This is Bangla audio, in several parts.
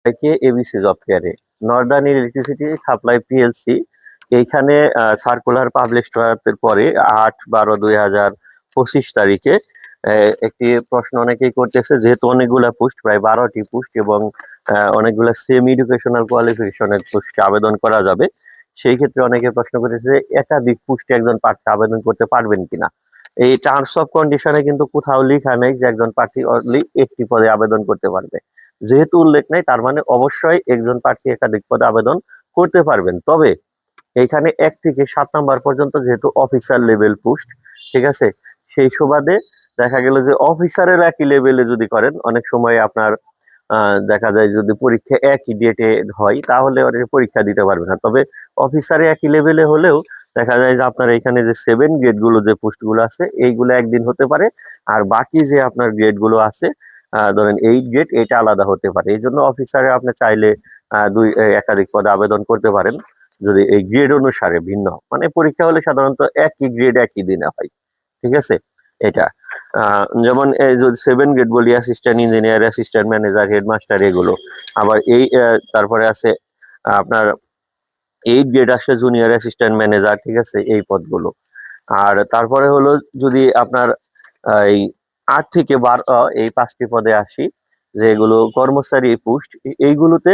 কে এবিসি জব ফেয়ারে নর্দার্ন ইলেকট্রিসিটি সাপ্লাই পিএলসি এইখানে সার্কুলার পাবলিশ করার পরে 8/12/2025 তারিখে একটি প্রশ্ন অনেকেই করতেছে, যেহেতু অনেকগুলা পোস্ট, প্রায় 12টি পোস্ট এবং অনেকগুলা সেম এডুকেশনাল কোয়ালিফিকেশনের পোস্টে আবেদন করা যাবে। সেই ক্ষেত্রে অনেকে প্রশ্ন করেছে একাধিক পোস্টে একজন প্রার্থী আবেদন করতে পারবেন কিনা। এই টার্মস অফ কন্ডিশনে কিন্তু কোথাও লেখা নেই যে একজন প্রার্থী অনলি একটি পদে আবেদন করতে পারবে। যেহেতু উল্লেখ নেই, তার মানে অবশ্যই একজন প্রার্থী একাধিক পদে আবেদন করতে পারবেন। তবে এখানে 1 থেকে 7 নাম্বার পর্যন্ত যেহেতু অফিসার লেভেল পোস্ট, ঠিক আছে, সেই সুবাদে দেখা গেল যে অফিসারের একই লেভেলে যদি করেন, অনেক সময় আপনার দেখা যায় যদি পরীক্ষা একই ডেটে হয় তাহলে অনেকে পরীক্ষা দিতে পারবে না। তবে অফিসারে একই লেভেলে হলেও দেখা যায় যে আপনার এখানে যে 7 গ্রেড গুলো, যে পোস্ট গুলো আছে, এইগুলো একদিন হতে পারে, আর বাকি যে আপনার গ্রেড গুলো আছে ধরেন 8 গ্রেড, এটা আলাদা হতে পারে। এই জন্য অফিসারে আপনি চাইলে একাধিক পদে আবেদন করতে পারেন যদি এই গ্রেড অনুসারে ভিন্ন, মানে পরীক্ষা হলে সাধারণত একই গ্রেড একই দিনে হয়, ঠিক আছে। এটা যেমন এই যদি 7 গ্রেড বলি, assistant engineer, assistant manager, headmaster, এগুলো। আবার এই তারপরে আছে আপনার 8 গ্রেড আসে জুনিয়র অ্যাসিস্ট্যান্ট ম্যানেজার, ঠিক আছে, এই পদগুলো। আর তারপরে হলো যদি আপনার এই 8 থেকে 12 এই 5টি পদে আসি, যেগুলো কর্মচারী পোস্ট, এইগুলোতে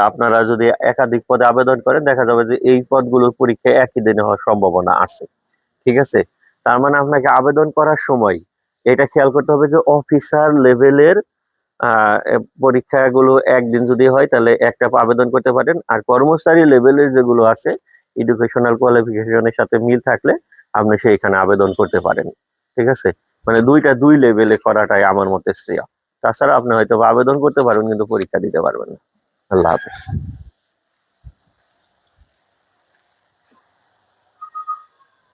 আপনারা যদি একাধিক পদে আবেদন করেন, দেখা যাবে যে এই পদগুলোর পরীক্ষা একই দিনে হওয়ার সম্ভাবনা আছে, ঠিক আছে। তার মানে আপনাকে আবেদন করার সময় এটা খেয়াল করতে হবে যে অফিসার লেভেলের পরীক্ষাগুলো একদিন যদি হয় তাহলে একটা আবেদন করতে পারেন, আর কর্মচারী লেভেলের যেগুলো আছে এডুকেশনাল কোয়ালিফিকেশনের সাথে মিল থাকলে আপনি সেইখানে আবেদন করতে পারেন, ঠিক আছে। মানে দুইটা দুই লেভেলে করাটাই আমার মতে শ্রেয়। তাছাড়া আপনি হয়তো আবেদন করতে পারবেন কিন্তু পরীক্ষা দিতে পারবেন না। আল্লাহ হাফেজ।